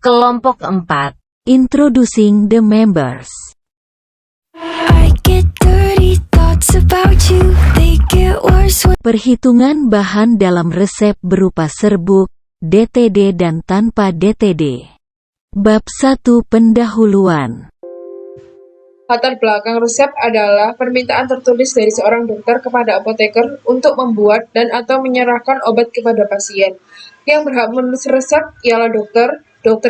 Kelompok 4. Introducing the members. I get dirty thoughts about you. They get worse when Perhitungan bahan dalam resep berupa serbuk, DTD dan tanpa DTD. Bab 1 Pendahuluan. Latar belakang resep adalah permintaan tertulis dari seorang dokter kepada apoteker untuk membuat dan atau menyerahkan obat kepada pasien. Yang berhak menulis resep ialah dokter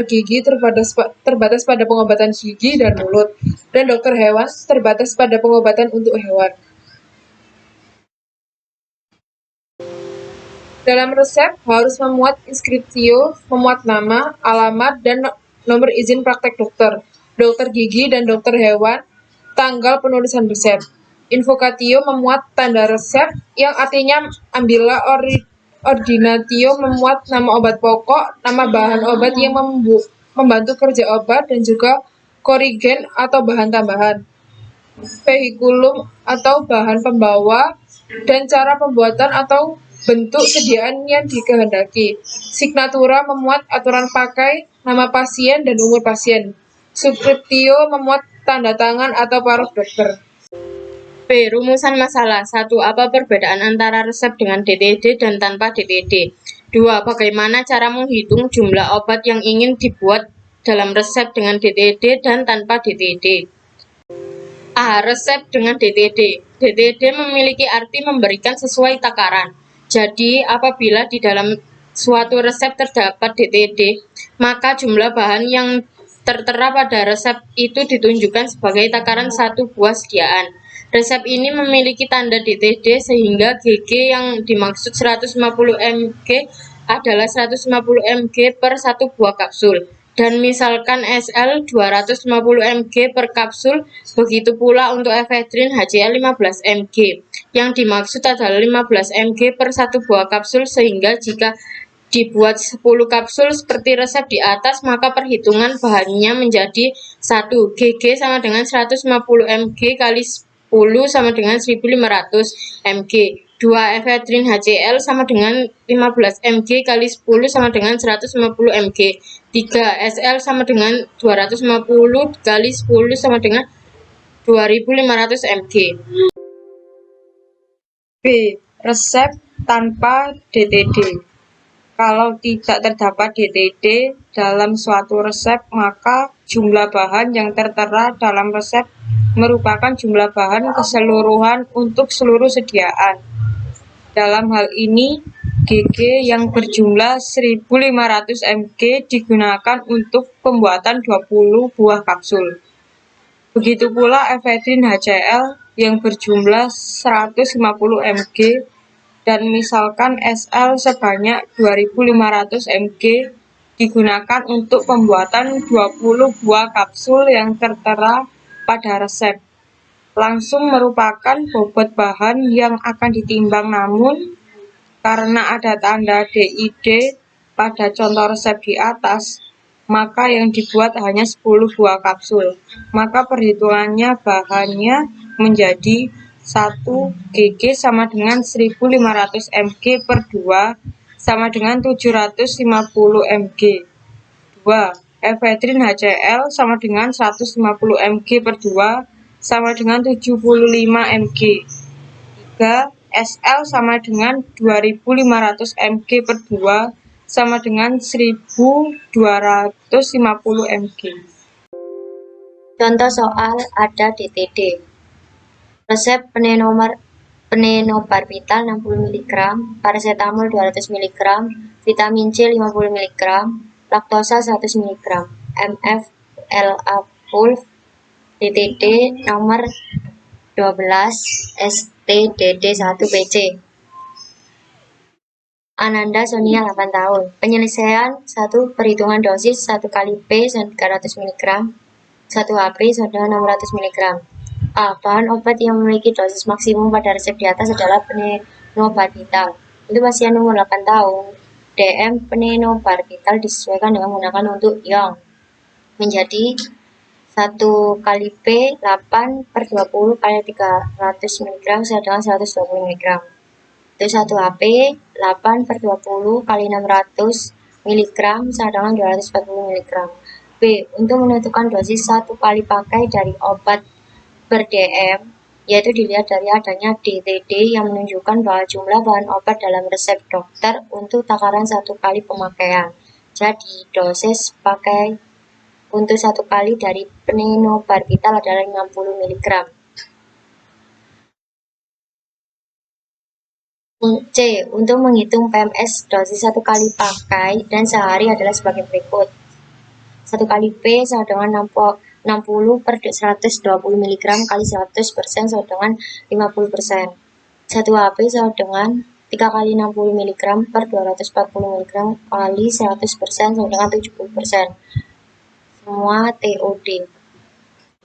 gigi terbatas pada pengobatan gigi dan mulut, dan dokter hewan terbatas pada pengobatan untuk hewan. Dalam resep harus memuat inskripsio, memuat nama, alamat, dan nomor izin praktek dokter gigi dan dokter hewan, tanggal penulisan resep. Invocatio memuat tanda resep yang artinya ambillah ordinatio memuat nama obat pokok, nama bahan obat yang membantu kerja obat, dan juga korigen atau bahan tambahan. Vehiculum atau bahan pembawa, dan cara pembuatan atau bentuk sediaan yang dikehendaki. Signatura memuat aturan pakai, nama pasien, dan umur pasien. Subscriptio memuat tanda tangan atau paruh dokter. B. Rumusan masalah. 1. Apa perbedaan antara resep dengan DTD dan tanpa DTD? 2. Bagaimana cara menghitung jumlah obat yang ingin dibuat dalam resep dengan DTD dan tanpa DTD? A. Resep dengan DTD. DTD memiliki arti memberikan sesuai takaran. Jadi, apabila di dalam suatu resep terdapat DTD, maka jumlah bahan yang tertera pada resep itu ditunjukkan sebagai takaran satu buah sediaan. Resep ini memiliki tanda DTD sehingga GG yang dimaksud 150 mg adalah 150 mg per satu buah kapsul. Dan misalkan SL 250 mg per kapsul, begitu pula untuk efedrin HCl 15 mg. Yang dimaksud adalah 15 mg per satu buah kapsul, sehingga jika dibuat 10 kapsul seperti resep di atas, maka perhitungan bahannya menjadi 1. GG sama dengan 150 mg kali 10 sama dengan 1500 mg. 2. Efedrin HCl sama dengan 15 mg kali 10 sama dengan 150 mg. 3. SL sama dengan 250 kali 10 sama dengan 2500 mg. B. Resep tanpa DTD. Kalau tidak terdapat DTD dalam suatu resep, maka jumlah bahan yang tertera dalam resep merupakan jumlah bahan keseluruhan untuk seluruh sediaan. Dalam hal ini, GG yang berjumlah 1500 mg digunakan untuk pembuatan 20 buah kapsul. Begitu pula efedrin HCl yang berjumlah 150 mg dan misalkan SL sebanyak 2500 mg digunakan untuk pembuatan 20 buah kapsul yang tertera pada resep. Langsung merupakan bobot bahan yang akan ditimbang, namun karena ada tanda DID pada contoh resep di atas, maka yang dibuat hanya 10 buah kapsul. Maka perhitungannya bahannya menjadi 1. GG sama dengan 1500 mg per 2 sama dengan 750 mg. 2. Efedrin HCl sama dengan 150 mg per 2 sama dengan 75 mg. 3. SL sama dengan 2500 mg per 2 sama dengan 1250 mg. Contoh soal ada DTD. Resep penenobarbital 60 mg, paracetamol 200 mg, vitamin C 50 mg, laktosa 100 mg, MF LA Pulv, DTD nomor 12 STDD 1 PC. Ananda Sonia 8 tahun. Penyelesaian 1. Perhitungan dosis 1 kali P 300 mg, 1 HP 600 mg. A. Bahan obat yang memiliki dosis maksimum pada resep di atas adalah penenobarbital. Untuk pasien umur 8 tahun, DM penenobarbital disesuaikan dengan menggunakan untuk yang menjadi 1 kali P 8 per 20 kali 300 mg sama dengan 120 mg. Itu 1 HP 8 per 20 kali 600 mg sama dengan 240 mg. B. Untuk menentukan dosis 1 kali pakai dari obat ber-DM, yaitu dilihat dari adanya DTD yang menunjukkan bahwa jumlah bahan obat dalam resep dokter untuk takaran 1 kali pemakaian. Jadi, dosis pakai untuk 1 kali dari phenobarbital adalah 50 mg. C. Untuk menghitung PMS dosis 1 kali pakai dan sehari adalah sebagai berikut. 1 kali P sama dengan 60 per 120 mg kali 100% sama dengan 50%. 1 HP sama dengan 3 kali 60 mg per 240 mg kali 100% sama dengan 70%. Semua TOD.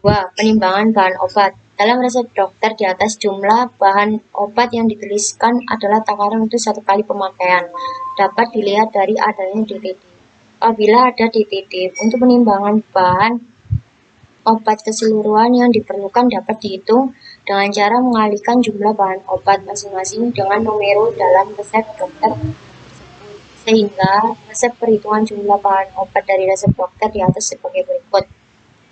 2. Penimbangan bahan obat. Dalam resep dokter di atas jumlah bahan obat yang dituliskan adalah takaran untuk 1 kali pemakaian. Dapat dilihat dari adanya DTD. Apabila ada DTD, untuk penimbangan bahan obat keseluruhan yang diperlukan dapat dihitung dengan cara mengalihkan jumlah bahan obat masing-masing dengan numero dalam resep dokter tersebut. Sehingga resep perhitungan jumlah bahan obat dari resep dokter di atas sebagai berikut.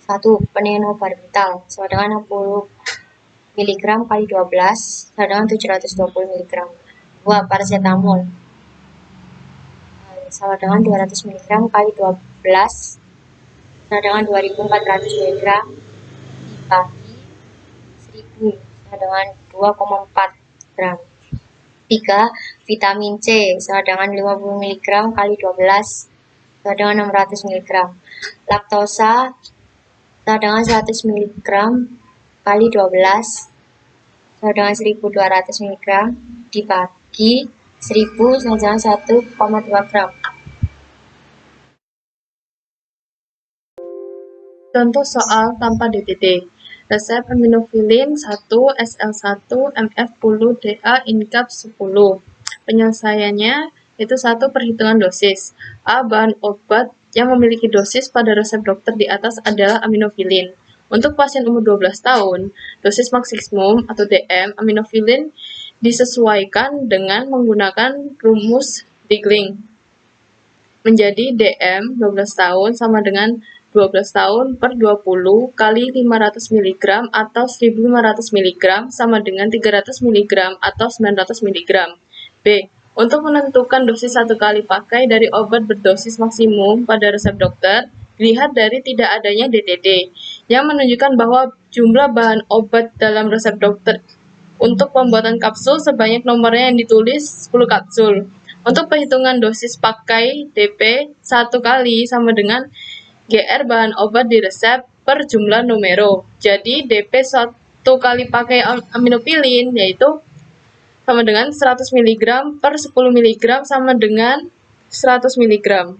1. Phenobarbital sama dengan 60 mg kali 12 sama dengan 720 mg. 2. Paracetamol sama dengan 200 mg kali 12 sama dengan 2400 mg dibagi 1000 sama dengan 2,4 gram. 3. Vitamin C sama dengan 50 mg kali 12 sama dengan 600 mg. Laktosa sama dengan 100 mg kali 12 sama dengan 1200 mg dibagi 1000 sama dengan 1,2 gram. Contoh soal tanpa DTD. Resep aminofilin 1 SL1 MF10 DA INCAP 10. Penyelesaiannya itu 1. Perhitungan dosis. A. Bahan obat yang memiliki dosis pada resep dokter di atas adalah aminofilin. Untuk pasien umur 12 tahun, dosis maksimum atau DM aminofilin disesuaikan dengan menggunakan rumus Degling. Menjadi DM 12 tahun sama dengan 12 tahun per 20 kali 500 mg atau 1500 mg sama dengan 300 mg atau 900 mg. B. Untuk menentukan dosis 1 kali pakai dari obat berdosis maksimum pada resep dokter, dilihat dari tidak adanya DTD, yang menunjukkan bahwa jumlah bahan obat dalam resep dokter untuk pembuatan kapsul sebanyak nomornya yang ditulis 10 kapsul. Untuk perhitungan dosis pakai DP 1 kali sama dengan GR bahan obat di resep per jumlah numero. Jadi DP 1 kali pakai aminofilin yaitu sama dengan 100 mg per 10 mg sama dengan 100 mg.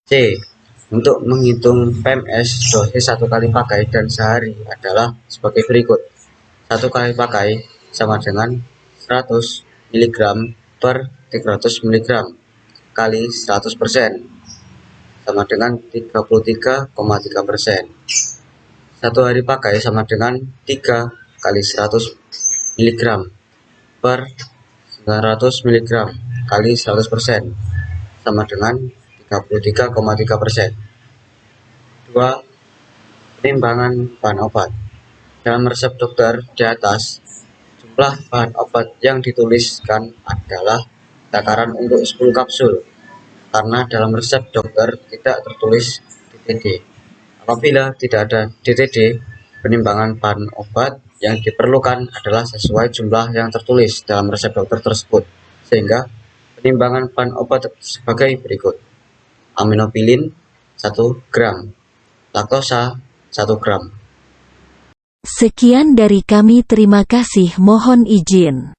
C. Untuk menghitung PMS dosis 1 kali pakai dan sehari adalah sebagai berikut. 1 kali pakai sama dengan 100 mg per 300 mg kali 100% sama dengan 33,3%. 1 hari pakai sama dengan 3 kali 100 mg per 900 mg kali 100% sama dengan 33,3%. 2. Penimbangan bahan obat. Dalam resep dokter di atas, jumlah bahan obat yang dituliskan adalah takaran untuk 10 kapsul, karena dalam resep dokter tidak tertulis DTD. Apabila tidak ada DTD, penimbangan bahan obat yang diperlukan adalah sesuai jumlah yang tertulis dalam resep dokter tersebut, sehingga penimbangan bahan obat sebagai berikut. Aminofilin 1 gram, laktosa 1 gram. Sekian dari kami, terima kasih, mohon izin.